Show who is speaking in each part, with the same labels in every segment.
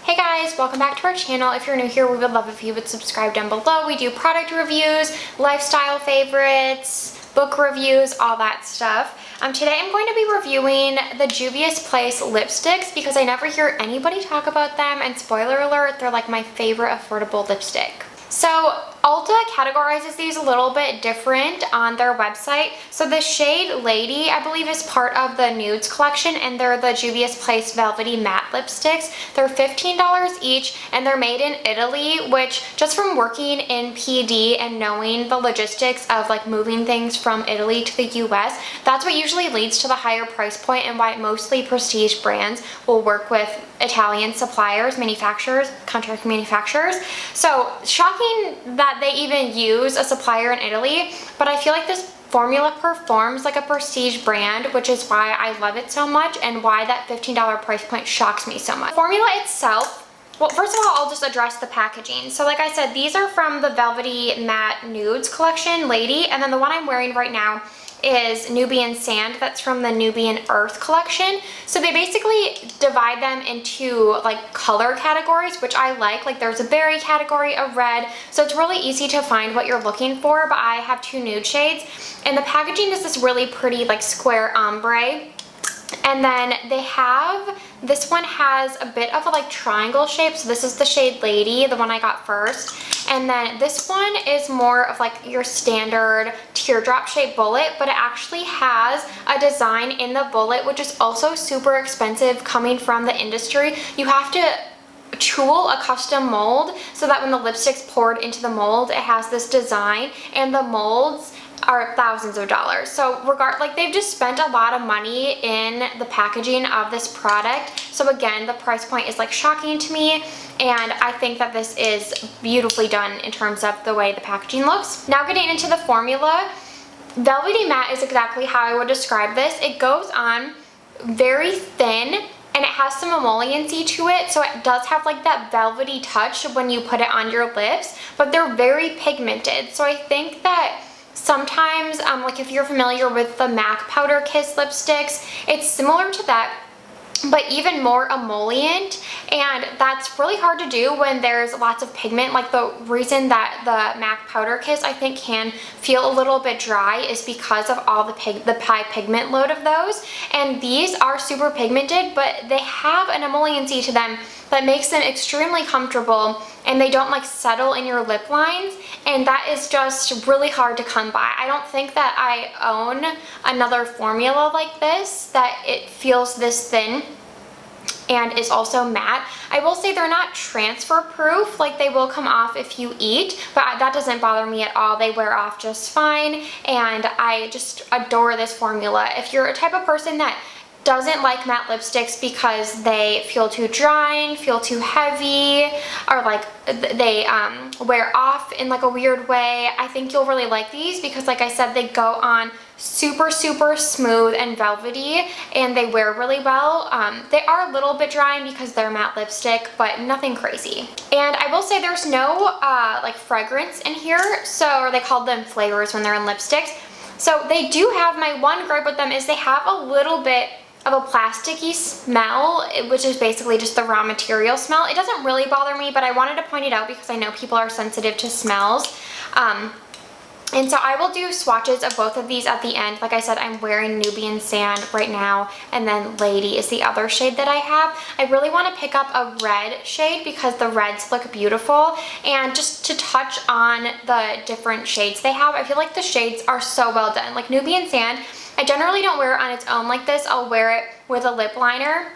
Speaker 1: Hey guys, welcome back to our channel. If you're new here, we would love if you would subscribe down below. We do product reviews, lifestyle favorites, book reviews, all that stuff. Today I'm going to be reviewing the Juvia's Place lipsticks because I never hear anybody talk about them, and spoiler alert, they're like my favorite affordable lipstick. So Ulta categorizes these a little bit different on their website. So the shade Lady, I believe, is part of the nudes collection, and they're the Juvia's Place Velvety matte lipsticks. They're $15 each, and they're made in Italy, which just from working in PD and knowing the logistics of like moving things from Italy to the US, that's what usually leads to the higher price point and why mostly prestige brands will work with Italian suppliers, manufacturers, contract manufacturers. So shocking that they even use a supplier in Italy, but I feel like this formula performs like a prestige brand, which is why I love it so much and why that $15 price point shocks me so much. The formula itself, well, first of all, I'll just address the packaging. So like I said, these are from the Velvety Matte Nudes collection, Lady, and then the one I'm wearing right now is Nubian Sand. That's from the Nubian Earth collection. So they basically divide them into like color categories, which I like. Like there's a berry category, a red, so it's really easy to find what you're looking for, but I have two nude shades, and the packaging is this really pretty like square ombre. And then they have, this one has a bit of a like triangle shape. So this is the shade Lady, the one I got first. And then this one is more of like your standard teardrop shaped bullet, but it actually has a design in the bullet, which is also super expensive coming from the industry. You have to tool a custom mold so that when the lipstick's poured into the mold, it has this design, and the molds are thousands of dollars. So like they've just spent a lot of money in the packaging of this product. So again, the price point is like shocking to me, and I think that this is beautifully done in terms of the way the packaging looks. Now getting into the formula, Velvety Matte is exactly how I would describe this. It goes on very thin, and it has some emolliency to it, so it does have like that velvety touch when you put it on your lips, but they're very pigmented. So I think that sometimes, like if you're familiar with the MAC Powder Kiss lipsticks, it's similar to that, but even more emollient, and that's really hard to do when there's lots of pigment. Like the reason that the MAC Powder Kiss I think can feel a little bit dry is because of all the high pigment load of those, and these are super pigmented, but they have an emolliency to them that makes them extremely comfortable, and they don't like settle in your lip lines, and that is just really hard to come by. I don't think that I own another formula like this that it feels this thin and is also matte. I will say they're not transfer proof, like they will come off if you eat, but that doesn't bother me at all. They wear off just fine, and I just adore this formula. If you're a type of person that doesn't like matte lipsticks because they feel too drying, feel too heavy, or like they wear off in like a weird way, I think you'll really like these because like I said, they go on super smooth and velvety, and they wear really well. They are a little bit drying because they're matte lipstick, but nothing crazy. And I will say there's no like fragrance in here, so, or they call them flavors when they're in lipsticks. So they do have, my one gripe with them is they have a little bit of a plasticky smell, which is basically just the raw material smell. It doesn't really bother me, but I wanted to point it out because I know people are sensitive to smells. And so I will do swatches of both of these at the end. Like I said, I'm wearing Nubian Sand right now, and then Lady is the other shade that I have. I really want to pick up a red shade because the reds look beautiful, and just to touch on the different shades they have, I feel like the shades are so well done. Like Nubian Sand, I generally don't wear it on its own like this. I'll wear it with a lip liner,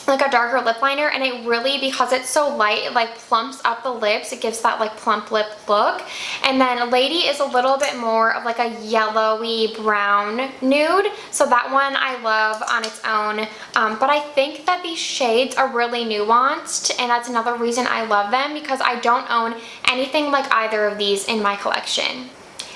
Speaker 1: like a darker lip liner, and it really, because it's so light, it like plumps up the lips. It gives that like plump lip look. And then Lady is a little bit more of like a yellowy brown nude, so that one I love on its own. But I think that these shades are really nuanced, and that's another reason I love them, because I don't own anything like either of these in my collection.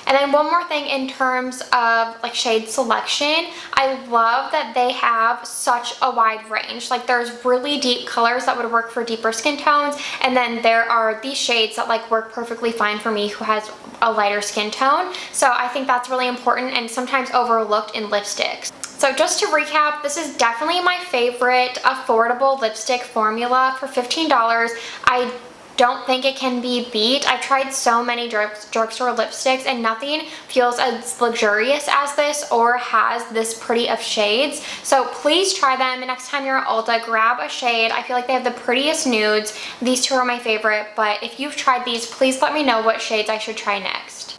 Speaker 1: And then one more thing in terms of like shade selection, I love that they have such a wide range. Like there's really deep colors that would work for deeper skin tones, and then there are these shades that like work perfectly fine for me who has a lighter skin tone. So I think that's really important and sometimes overlooked in lipsticks. So just to recap, this is definitely my favorite affordable lipstick formula for $15. I don't think it can be beat. I've tried so many drugstore lipsticks and nothing feels as luxurious as this or has this pretty of shades. So please try them. Next time you're at Ulta, grab a shade. I feel like they have the prettiest nudes. These two are my favorite, but if you've tried these, please let me know what shades I should try next.